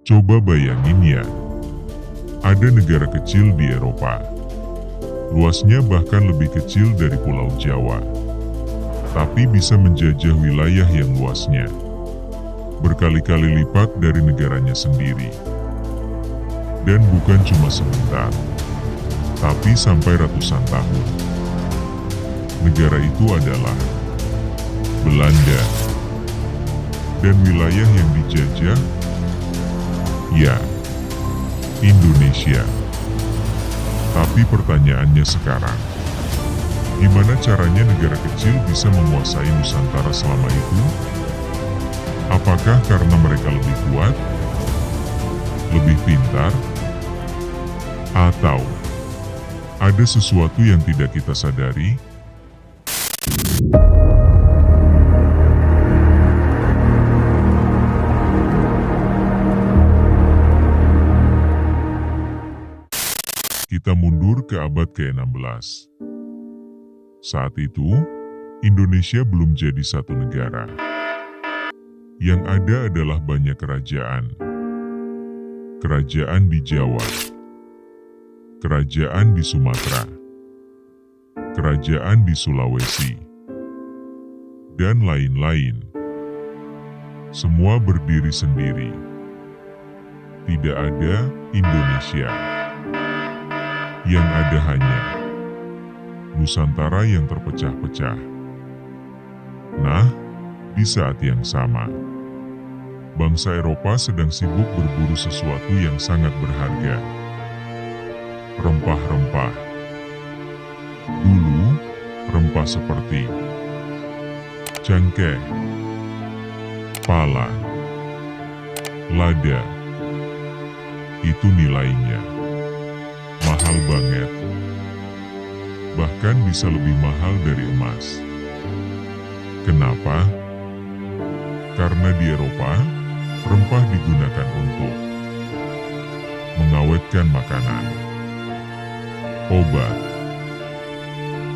Coba bayangin ya, ada negara kecil di Eropa. Luasnya bahkan lebih kecil dari Pulau Jawa. Tapi bisa menjajah wilayah yang luasnya berkali-kali lipat dari negaranya sendiri. Dan bukan cuma sebentar, tapi sampai ratusan tahun. Negara itu adalah Belanda. Dan wilayah yang dijajah, ya, Indonesia. Tapi pertanyaannya sekarang, gimana caranya negara kecil bisa menguasai Nusantara selama itu? Apakah karena mereka lebih kuat, lebih pintar, atau ada sesuatu yang tidak kita sadari? Kita mundur ke abad ke-16. Saat itu, Indonesia belum jadi satu negara. Yang ada adalah banyak kerajaan. Kerajaan di Jawa, kerajaan di Sumatera, kerajaan di Sulawesi, dan lain-lain. Semua berdiri sendiri. Tidak ada Indonesia. Yang ada hanya Nusantara yang terpecah-pecah. Nah, di saat yang sama, bangsa Eropa sedang sibuk berburu sesuatu yang sangat berharga. Rempah-rempah. Dulu, rempah seperti cengkeh, pala, lada. Itu nilainya mahal banget. Bahkan bisa lebih mahal dari emas. Kenapa? Karena di Eropa, rempah digunakan untuk mengawetkan makanan, obat,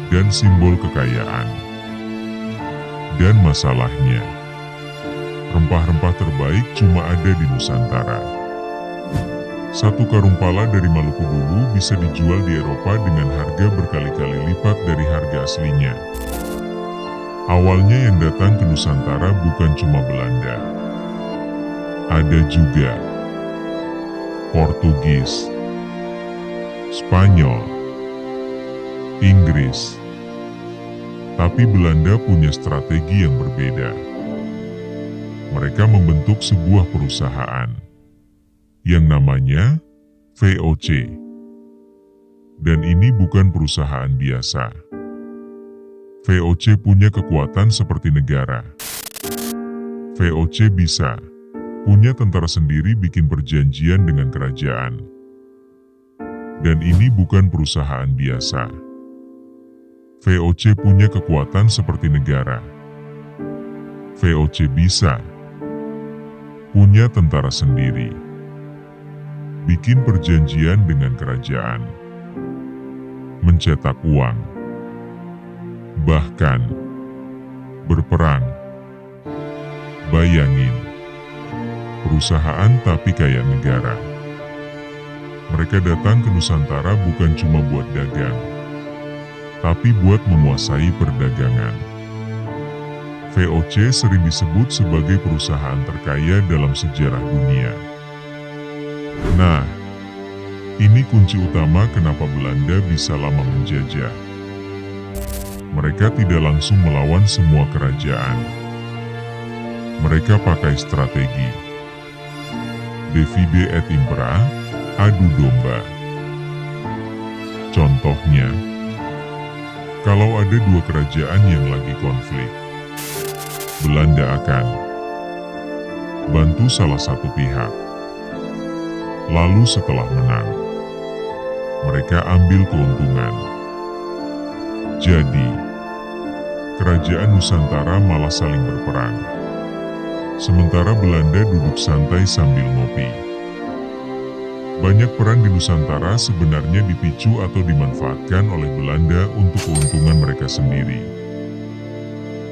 dan simbol kekayaan. Dan masalahnya, rempah-rempah terbaik cuma ada di Nusantara. Satu karung pala dari Maluku dulu bisa dijual di Eropa dengan harga berkali-kali lipat dari harga aslinya. Awalnya yang datang ke Nusantara bukan cuma Belanda. Ada juga Portugis, Spanyol, Inggris. Tapi Belanda punya strategi yang berbeda. Mereka membentuk sebuah perusahaan yang namanya VOC. Dan ini bukan perusahaan biasa. VOC punya kekuatan seperti negara. VOC bisa punya tentara sendiri bikin perjanjian dengan kerajaan. Dan ini bukan perusahaan biasa. VOC punya kekuatan seperti negara. VOC bisa punya tentara sendiri, bikin perjanjian dengan kerajaan, mencetak uang, bahkan berperang. Bayangin, perusahaan tapi kayak negara. Mereka datang ke Nusantara bukan cuma buat dagang, tapi buat menguasai perdagangan. VOC sering disebut sebagai perusahaan terkaya dalam sejarah dunia. Nah, ini kunci utama kenapa Belanda bisa lama menjajah. Mereka tidak langsung melawan semua kerajaan. Mereka pakai strategi divide et impera, adu domba. Contohnya, kalau ada dua kerajaan yang lagi konflik, Belanda akan bantu salah satu pihak. Lalu setelah menang, mereka ambil keuntungan. Jadi, kerajaan Nusantara malah saling berperang. Sementara Belanda duduk santai sambil ngopi. Banyak perang di Nusantara sebenarnya dipicu atau dimanfaatkan oleh Belanda untuk keuntungan mereka sendiri.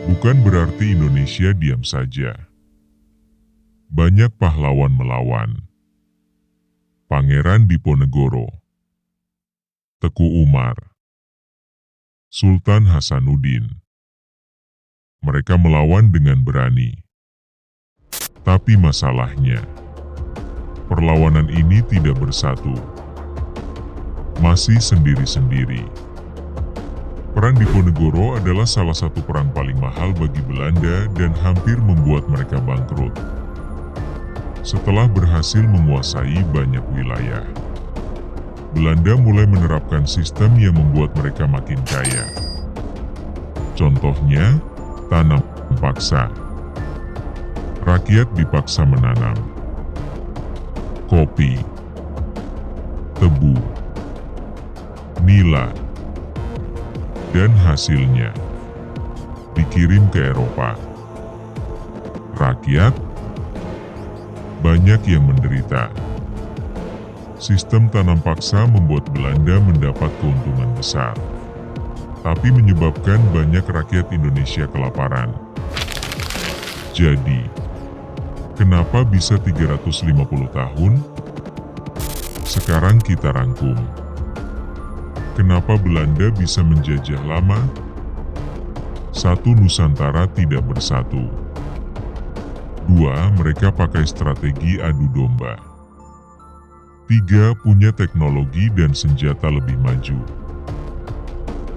Bukan berarti Indonesia diam saja. Banyak pahlawan melawan. Pangeran Diponegoro, Teku Umar, Sultan Hasanuddin. Mereka melawan dengan berani. Tapi masalahnya, perlawanan ini tidak bersatu. Masih sendiri-sendiri. Perang Diponegoro adalah salah satu perang paling mahal bagi Belanda dan hampir membuat mereka bangkrut. Setelah berhasil menguasai banyak wilayah, Belanda mulai menerapkan sistem yang membuat mereka makin kaya. Contohnya, tanam paksa. Rakyat dipaksa menanam kopi, tebu, nila, dan hasilnya dikirim ke Eropa. Rakyat banyak yang menderita. Sistem tanam paksa membuat Belanda mendapat keuntungan besar, tapi menyebabkan banyak rakyat Indonesia kelaparan. Jadi, kenapa bisa 350 tahun? Sekarang kita rangkum. Kenapa Belanda bisa menjajah lama? 1. Nusantara tidak bersatu. 2. Mereka pakai strategi adu domba. 3. Punya teknologi dan senjata lebih maju.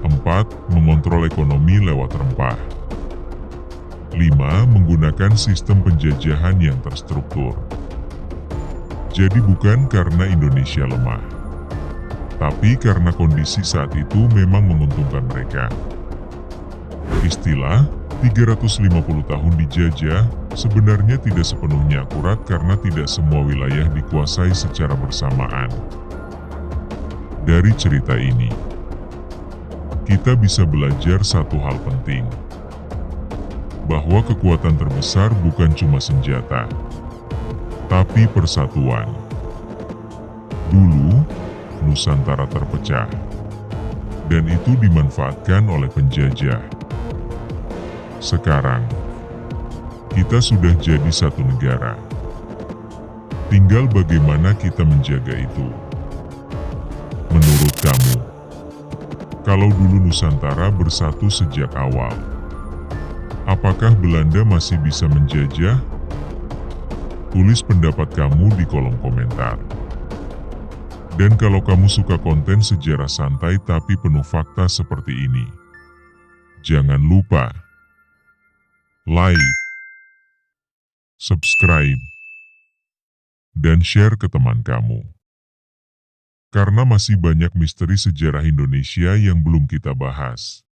4. Mengontrol ekonomi lewat rempah. 5. Menggunakan sistem penjajahan yang terstruktur. Jadi bukan karena Indonesia lemah, tapi karena kondisi saat itu memang menguntungkan mereka. Istilah 350 tahun dijajah sebenarnya tidak sepenuhnya akurat karena tidak semua wilayah dikuasai secara bersamaan. Dari cerita ini, kita bisa belajar satu hal penting, bahwa kekuatan terbesar bukan cuma senjata, tapi persatuan. Dulu, Nusantara terpecah, dan itu dimanfaatkan oleh penjajah. Sekarang, kita sudah jadi satu negara. Tinggal bagaimana kita menjaga itu. Menurut kamu, kalau dulu Nusantara bersatu sejak awal, apakah Belanda masih bisa menjajah? Tulis pendapat kamu di kolom komentar. Dan kalau kamu suka konten sejarah santai tapi penuh fakta seperti ini, jangan lupa like, subscribe, dan share ke teman kamu. Karena masih banyak misteri sejarah Indonesia yang belum kita bahas.